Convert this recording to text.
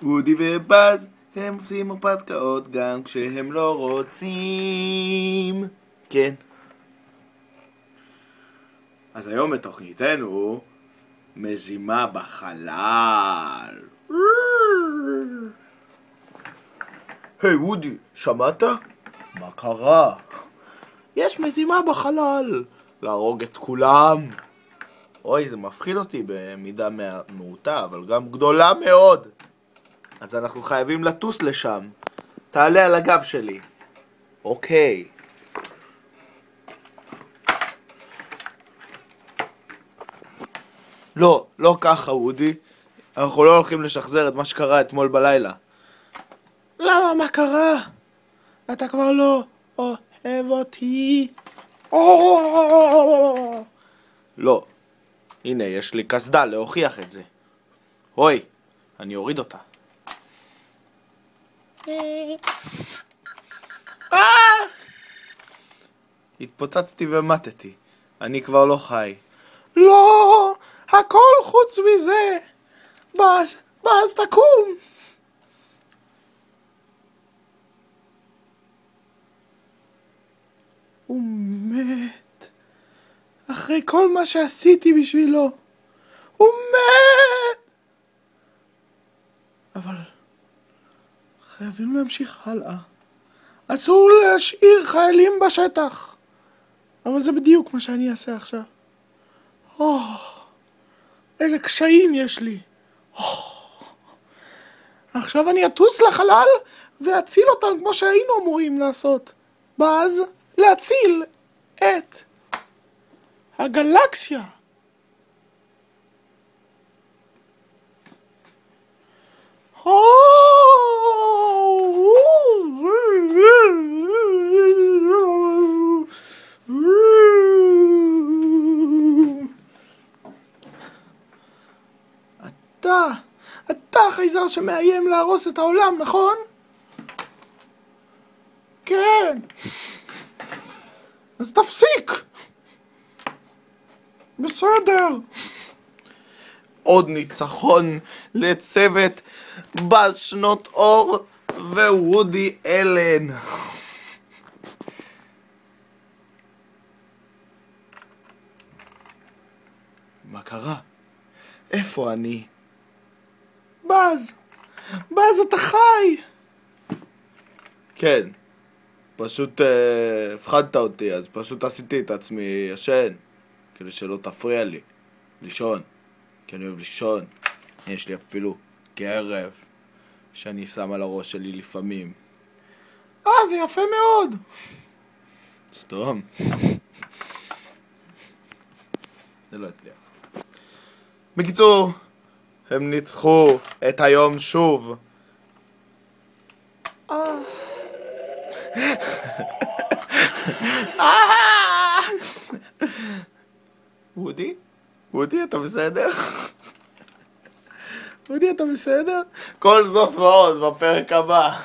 וודי ובאז הם עושים הרפתקאות גם כשהם לא רוצים. כן. אז היום בתוכניתנו מזימה בחלל. היי וודי, שמעת? מה קרה? יש מזימה בחלל, להרוג את כולם. אוי, זה מפחיד אותי במידה מעוטה, אבל גם גדולה מאוד. אז אנחנו חייבים לטוס לשם. תעלה על הגב שלי. אוקיי. לא ככה וודי. אנחנו לא הולכים לשחזר את מה שקרה אתמול בלילה. למה? מה קרה? אתה כבר לא אוהב אותי. לא. הנה, יש לי קסדה להוכיח את זה. אוי, אני אוריד אותה. התפוצצתי ומתתי. אני כבר לא חי. לא, הכל חוץ מזה. באז תקום. הוא מת. אחרי כל מה שעשיתי בשבילו. הוא מת. אבל חייבים להמשיך הלאה. אסור להשאיר חיילים בשטח. אבל זה בדיוק מה שאני אעשה עכשיו. איזה קשיים יש לי. עכשיו אני אטוס לחלל ואציל אותם כמו שהיינו אמורים לעשות. ואז להציל את הגלקסיה. אתה חייזר שמאיים להרוס את העולם, נכון? כן. אז תפסיק. בסדר. עוד ניצחון לצוות באז שנות אור ווודי אלן. מה קרה? איפה אני? באז אתה חי. כן. פשוט הפחדת אותי, אז פשוט עשיתי את עצמי ישן כדי שלא תפריע לי לישון, כי אני אוהב לישון. יש לי אפילו גרב שאני שם על הראש שלי לפעמים. זה יפה מאוד. סתום. זה לא הצליח. בקיצור, הם ניצחו את היום שוב. וודי, אתה בסדר? וודי, אתה בסדר? כל זאת ועוד בפרק הבא.